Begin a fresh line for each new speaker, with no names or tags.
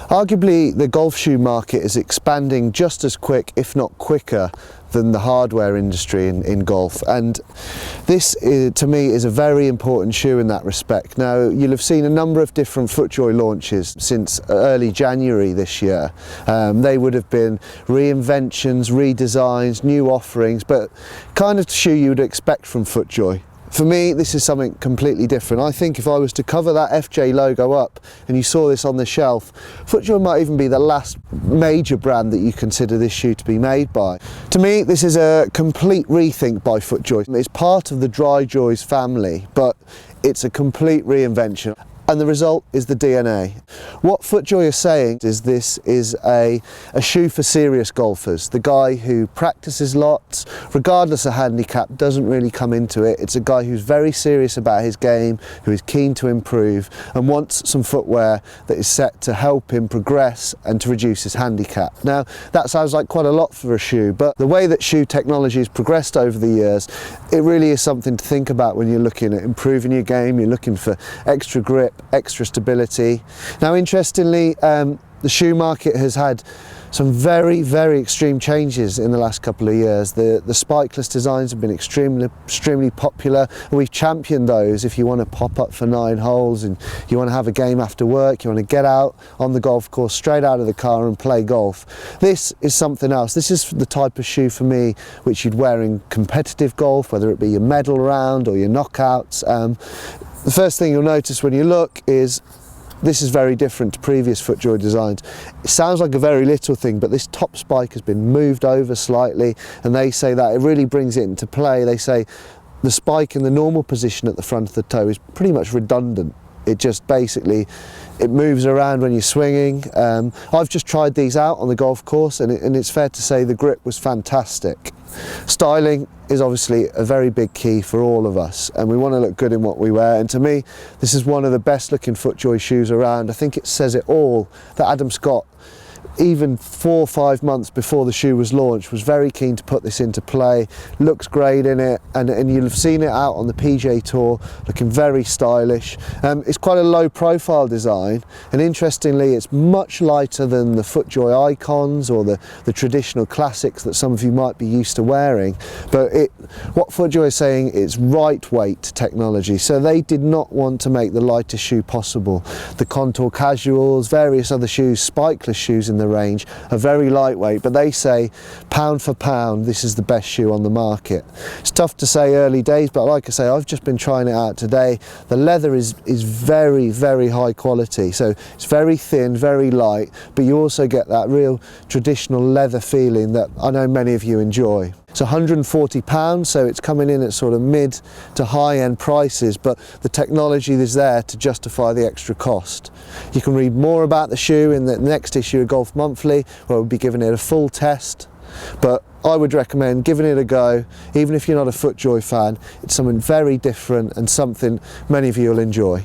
Arguably, the golf shoe market is expanding just as quick, if not quicker, than the hardware industry in golf, and this to me is a very important shoe in that respect. Now, you'll have seen a number of different FootJoy launches since early January this year. They would have been reinventions, redesigns, new offerings, but kind of shoe you would expect from FootJoy. For me, this is something completely different. I think if I was to cover that FJ logo up and you saw this on the shelf, FootJoy might even be the last major brand that you consider this shoe to be made by. To me, this is a complete rethink by FootJoy. It's part of the DryJoys family, but it's a complete reinvention. And the result is the D.N.A. What FootJoy is saying is this is a shoe for serious golfers. The guy who practices lots, regardless of handicap, doesn't really come into it. It's a guy who's very serious about his game, who is keen to improve and wants some footwear that is set to help him progress and to reduce his handicap. Now, that sounds like quite a lot for a shoe, but the way that shoe technology has progressed over the years, it really is something to think about when you're looking at improving your game, you're looking for extra grip, extra stability. Now, interestingly, the shoe market has had some very extreme changes in the last couple of years. The spikeless designs have been extremely popular, and we've championed those. If you want to pop up for 9 holes and you want to have a game after work, you want to get out on the golf course straight out of the car and play golf, this is something else. This is the type of shoe for me which you'd wear in competitive golf, whether it be your medal round or your knockouts. The first thing you'll notice when you look is this is very different to previous FootJoy designs. It sounds like a very little thing, but this top spike has been moved over slightly, and they say that it really brings it into play. They say the spike in the normal position at the front of the toe is pretty much redundant. It just basically, it moves around when you're swinging. I've just tried these out on the golf course, and it's fair to say the grip was fantastic. Styling is obviously a very big key for all of us, and we want to look good in what we wear, and to me this is one of the best looking FootJoy shoes around. I think it says it all that Adam Scott, even 4 or 5 months before the shoe was launched, was very keen to put this into play. Looks great in it, and you'll have seen it out on the PGA Tour, looking very stylish. It's quite a low profile design, and interestingly it's much lighter than the FootJoy Icons or the traditional classics that some of you might be used to wearing. But what FootJoy is saying, it's right weight technology, so they did not want to make the lightest shoe possible. The Contour Casuals, various other shoes, spikeless shoes in the range, are very lightweight, but they say pound for pound this is the best shoe on the market. It's tough to say early days, but like I say, I've just been trying it out today. The leather is very high quality, so it's very thin, very light, but you also get that real traditional leather feeling that I know many of you enjoy. It's £140, so it's coming in at sort of mid to high end prices, but the technology is there to justify the extra cost. You can read more about the shoe in the next issue of Golf Monthly, where we'll be giving it a full test, but I would recommend giving it a go. Even if you're not a FootJoy fan, it's something very different and something many of you will enjoy.